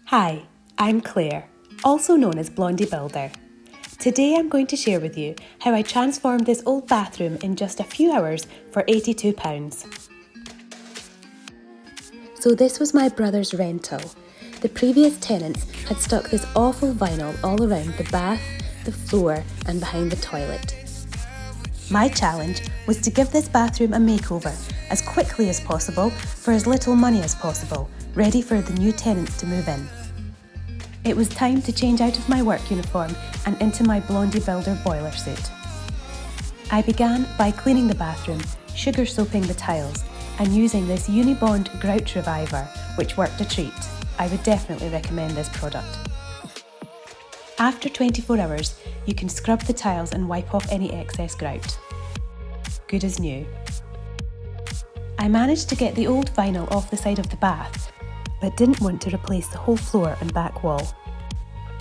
Hi, I'm Claire, also known as Blondie Builder. Today I'm going to share with you how I transformed this old bathroom in just a few hours for £82. So this was my brother's rental. The previous tenants had stuck this awful vinyl all around the bath, the floor and behind the toilet. My challenge was to give this bathroom a makeover as quickly as possible for as little money as possible, ready for the new tenants to move in. It was time to change out of my work uniform and into my Blondie Builder boiler suit. I began by cleaning the bathroom, sugar soaping the tiles and using this Unibond Grouch Reviver, which worked a treat. I would definitely recommend this product. After 24 hours, you can scrub the tiles and wipe off any excess grout. Good as new. I managed to get the old vinyl off the side of the bath, but didn't want to replace the whole floor and back wall.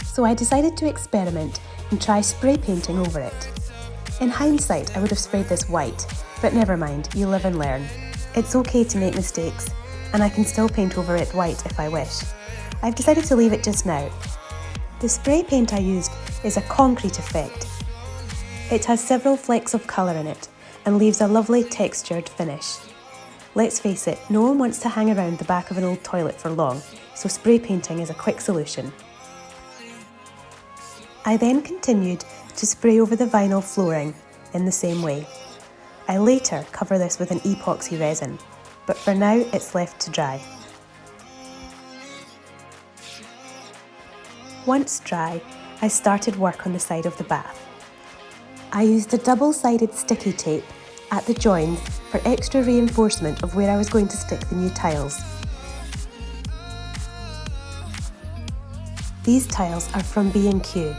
So I decided to experiment and try spray painting over it. In hindsight, I would have sprayed this white, but never mind, you live and learn. It's okay to make mistakes, and I can still paint over it white if I wish. I've decided to leave it just now. The spray paint I used is a concrete effect. It has several flecks of colour in it and leaves a lovely textured finish. Let's face it, no one wants to hang around the back of an old toilet for long, so spray painting is a quick solution. I then continued to spray over the vinyl flooring in the same way. I later cover this with an epoxy resin, but for now it's left to dry. Once dry, I started work on the side of the bath. I used a double-sided sticky tape at the joins for extra reinforcement of where I was going to stick the new tiles. These tiles are from B&Q.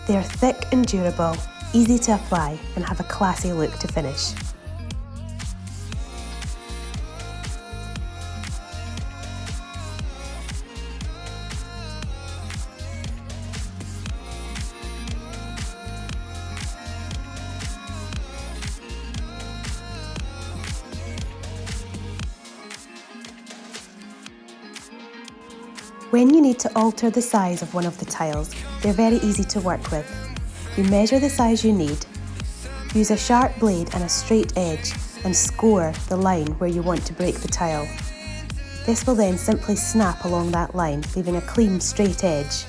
They are thick and durable, easy to apply and have a classy look to finish. When you need to alter the size of one of the tiles, they're very easy to work with. You measure the size you need, use a sharp blade and a straight edge and score the line where you want to break the tile. This will then simply snap along that line, leaving a clean straight edge.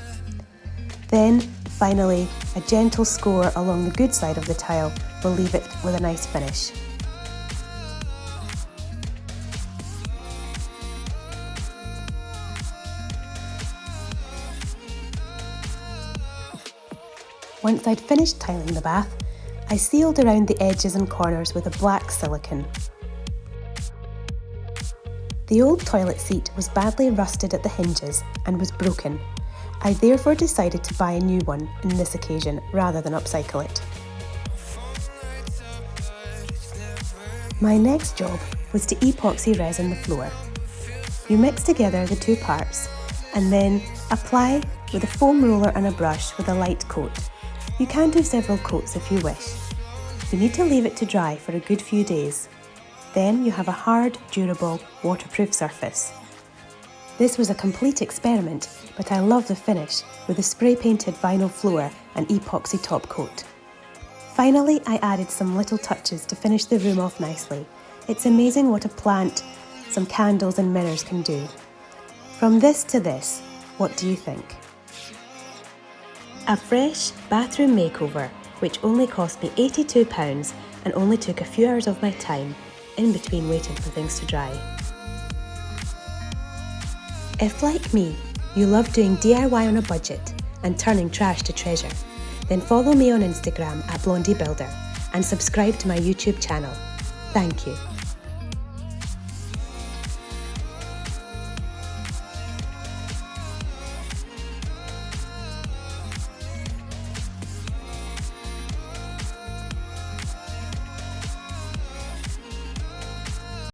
Then, finally, a gentle score along the good side of the tile will leave it with a nice finish. Once I'd finished tiling the bath, I sealed around the edges and corners with a black silicone. The old toilet seat was badly rusted at the hinges and was broken. I therefore decided to buy a new one on this occasion rather than upcycle it. My next job was to epoxy resin the floor. You mix together the two parts and then apply with a foam roller and a brush with a light coat. You can do several coats if you wish. You need to leave it to dry for a good few days. Then you have a hard, durable, waterproof surface. This was a complete experiment, but I love the finish with the spray-painted vinyl floor and epoxy top coat. Finally, I added some little touches to finish the room off nicely. It's amazing what a plant, some candles and mirrors can do. From this to this, what do you think? A fresh bathroom makeover, which only cost me £82 and only took a few hours of my time, in between waiting for things to dry. If, like me, you love doing DIY on a budget and turning trash to treasure, then follow me on Instagram at Blondie Builder and subscribe to my YouTube channel. Thank you.